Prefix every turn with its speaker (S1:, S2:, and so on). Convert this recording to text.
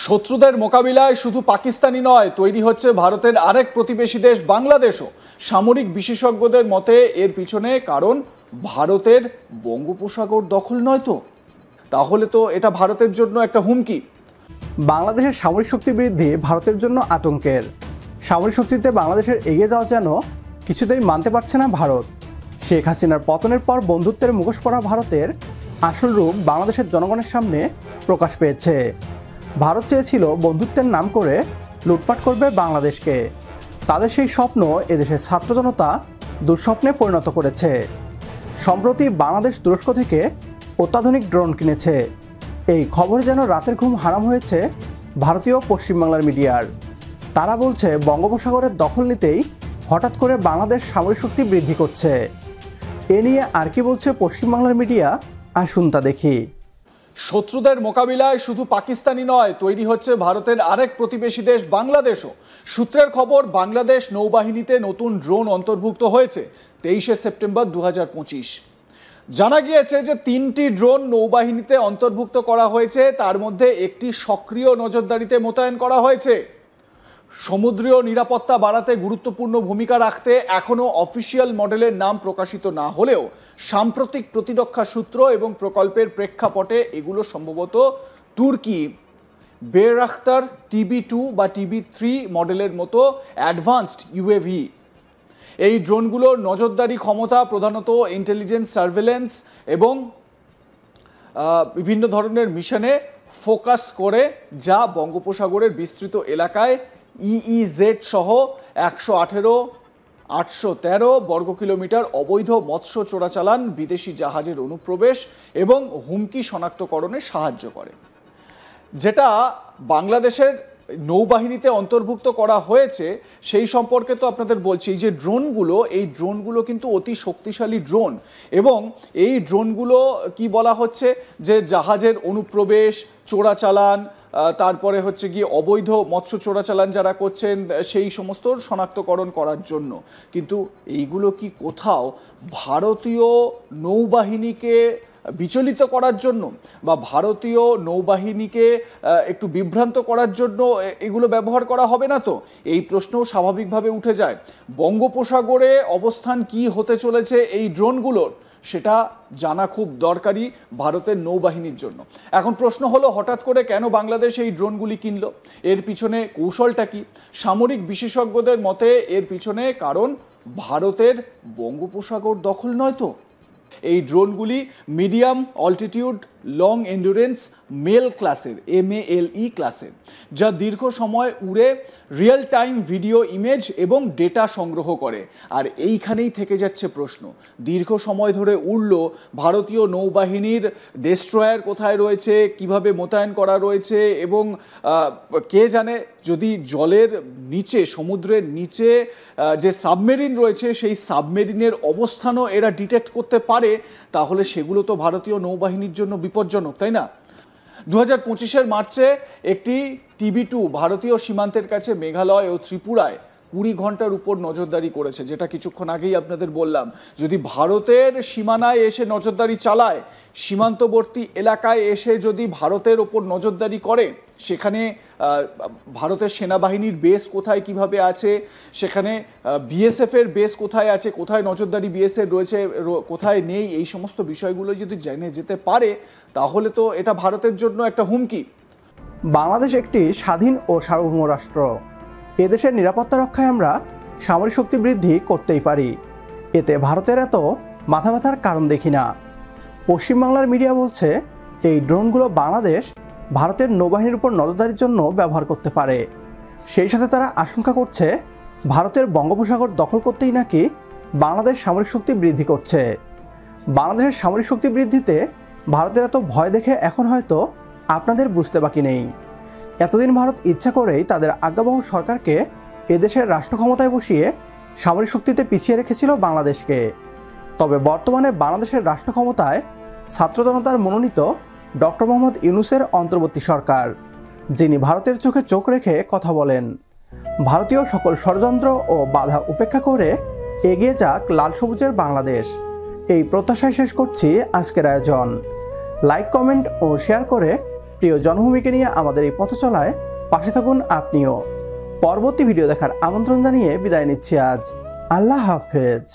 S1: শত্রুদের মোকাবিলায় শুধু পাকিস্তানি নয়, তৈরি হচ্ছে ভারতের আরেক প্রতিবেশী দেশ বাংলাদেশও। সামরিক বিশেষজ্ঞদের মতে এর পিছনে কারণ ভারতের বঙ্গোপসাগর দখল নয় তো? তাহলে তো এটা ভারতের জন্য একটা হুমকি।
S2: বাংলাদেশের সামরিক শক্তি বৃদ্ধি ভারতের জন্য আতঙ্কের। সামরিক শক্তিতে বাংলাদেশের এগিয়ে যাওয়া যেন কিছুতেই মানতে পারছে না ভারত। শেখ হাসিনার পতনের পর বন্ধুত্বের মুখোশ পরা ভারতের আসল রূপ বাংলাদেশের জনগণের সামনে প্রকাশ পেয়েছে। ভারত চেয়েছিল বন্ধুত্বের নাম করে লুটপাট করবে বাংলাদেশকে। তাদের সেই স্বপ্ন এদেশের ছাত্র জনতা দুঃস্বপ্নে পরিণত করেছে। সম্প্রতি বাংলাদেশ তুরস্ক থেকে অত্যাধুনিক ড্রোন কিনেছে। এই খবরে যেন রাতের ঘুম হারাম হয়েছে ভারতীয় পশ্চিমবাংলার মিডিয়ার। তারা বলছে বঙ্গোপসাগরের দখল নিতেই হঠাৎ করে বাংলাদেশ সামরিক শক্তি বৃদ্ধি করছে। এ নিয়ে আর কি বলছে পশ্চিমবাংলার মিডিয়া, আসুন তা দেখি।
S1: শত্রুদের মোকাবিলায় শুধু পাকিস্তানি নয়, তৈরি হচ্ছে ভারতের আরেক প্রতিবেশী দেশ বাংলাদেশও। সূত্রের খবর, বাংলাদেশ নৌবাহিনীতে নতুন ড্রোন অন্তর্ভুক্ত হয়েছে 23শে সেপ্টেম্বর 2025। জানা গিয়েছে যে 3টি ড্রোন নৌবাহিনীতে অন্তর্ভুক্ত করা হয়েছে, তার মধ্যে একটি সক্রিয় নজরদারিতে মোতায়েন করা হয়েছে। সমুদ্রীয় নিরাপত্তা বাড়াতে গুরুত্বপূর্ণ ভূমিকা রাখতে এখনও অফিসিয়াল মডেলের নাম প্রকাশিত না হলেও সাম্প্রতিক প্রতিরক্ষা সূত্র এবং প্রকল্পের প্রেক্ষাপটে এগুলো সম্ভবত তুর্কি বেরাখতার TB2 বা TB3 মডেলের মতো অ্যাডভান্সড UAV। এই ড্রোনগুলোর নজরদারি ক্ষমতা প্রধানত ইন্টেলিজেন্স, সার্ভেলেন্স এবং বিভিন্ন ধরনের মিশনে ফোকাস করে, যা বঙ্গোপসাগরের বিস্তৃত এলাকায় EEZ সহ 118,813 বর্গ কিলোমিটার অবৈধ মৎস্য চোরাচালান, বিদেশি জাহাজের অনুপ্রবেশ এবং হুমকি শনাক্তকরণে সাহায্য করে। যেটা বাংলাদেশের নৌবাহিনীতে অন্তর্ভুক্ত করা হয়েছে সেই সম্পর্কে তো আপনাদের বলছি। এই যে ড্রোনগুলো কিন্তু অতি শক্তিশালী ড্রোন, এবং এই ড্রোনগুলো কি বলা হচ্ছে যে জাহাজের অনুপ্রবেশ, চোরাচালান, তারপরে হচ্ছে গিয়ে অবৈধ মৎস্য চোরাচালান যারা করছেন সেই সমস্ত শনাক্তকরণ করার জন্য। কিন্তু এইগুলো কি কোথাও ভারতীয় নৌবাহিনীকে বিচলিত করার জন্য বা ভারতীয় নৌবাহিনীকে একটু বিভ্রান্ত করার জন্য এগুলো ব্যবহার করা হবে না তো? এই প্রশ্নও স্বাভাবিকভাবে উঠে যায়। বঙ্গোপসাগরে অবস্থান কি হতে চলেছে এই ড্রোনগুলোর, সেটা জানা খুব দরকারি ভারতের নৌবাহিনীর জন্য। এখন প্রশ্ন হলো, হঠাৎ করে কেন বাংলাদেশ এই ড্রোনগুলি কিনলো? এর পিছনে কৌশলটা কি? সামরিক বিশেষজ্ঞদের মতে এর পিছনে কারণ ভারতের বঙ্গোপসাগর দখল নয় তো? এই ড্রোনগুলি medium altitude long endurance male ক্লাসের, MALE ক্লাসের, যা দীর্ঘ সময় উড়ে রিয়েল টাইম ভিডিও, ইমেজ এবং ডেটা সংগ্রহ করে। আর এইখানেই থেকে যাচ্ছে প্রশ্ন, দীর্ঘ সময় ধরে উড়ল, ভারতীয় নৌবাহিনীর ডেস্ট্রয়ার কোথায় রয়েছে, কিভাবে মোতায়েন করা রয়েছে, এবং কে জানে যদি জলের নিচে, সমুদ্রের নিচে যে সাবমেরিন রয়েছে সেই সাবমেরিনের অবস্থানও এরা ডিটেক্ট করতে পারে, তাহলে সেগুলো তো ভারতীয় নৌবাহিনীর জন্য বিপজ্জনক, তাই না? 2025 মার্চে একটি TB2 ভারতীয় সীমান্তের কাছে মেঘালয় ও ত্রিপুরায় 20 ঘন্টার উপর নজরদারি করেছে, যেটা কিছুক্ষণ আগেই আপনাদের বললাম। যদি ভারতের সীমানায় এসে নজরদারি চালায়, সীমান্তবর্তী এলাকায় এসে যদি ভারতের ওপর নজরদারি করে, সেখানে ভারতের সেনাবাহিনীর বেস কোথায় কিভাবে আছে, সেখানে BSF এর বেস কোথায় আছে, কোথায় নজরদারি BSF রয়েছে, কোথায় নেই, এই সমস্ত বিষয়গুলো যদি জেনে যেতে পারে, তাহলে তো এটা ভারতের জন্য একটা হুমকি।
S2: বাংলাদেশ একটি স্বাধীন ও সার্বভৌম রাষ্ট্র। এদেশের নিরাপত্তা রক্ষায় আমরা সামরিক শক্তি বৃদ্ধি করতেই পারি। এতে ভারতের এত মাথা ব্যথার কারণ দেখি না। পশ্চিমবাংলার মিডিয়া বলছে এই ড্রোনগুলো বাংলাদেশ ভারতের নৌবাহিনীর উপর নজরদারির জন্য ব্যবহার করতে পারে। সেই সাথে তারা আশঙ্কা করছে ভারতের বঙ্গোপসাগর দখল করতেই নাকি বাংলাদেশ সামরিক শক্তি বৃদ্ধি করছে। বাংলাদেশের সামরিক শক্তি বৃদ্ধিতে ভারতের এত ভয় দেখে এখন হয়তো আপনাদের বুঝতে বাকি নেই। এতদিন ভারত ইচ্ছা করেই তাদের আজ্ঞাবহ সরকারকে এদেশের রাষ্ট্র ক্ষমতায় বসিয়ে সামরিক শক্তিতে পিছিয়ে রেখেছিল বাংলাদেশকে। তবে বর্তমানে বাংলাদেশের রাষ্ট্র ক্ষমতায় ছাত্র জনতার মনোনীত ডক্টর মোহাম্মদ ইউনূসের অন্তর্বর্তী সরকার, যিনি ভারতের চোখে চোখ রেখে কথা বলেন। ভারতীয় সকল ষড়যন্ত্র ও বাধা উপেক্ষা করে এগিয়ে যাক লাল সবুজের বাংলাদেশ, এই প্রত্যাশায় শেষ করছি আজকের আয়োজন। লাইক, কমেন্ট ও শেয়ার করে প্রিয় জন্মভূমিকে নিয়ে আমাদের এই পথ চলায় পাশে থাকুন আপনিও। পরবর্তী ভিডিও দেখার আমন্ত্রণ জানিয়ে বিদায় নিচ্ছি আজ। আল্লাহ হাফেজ।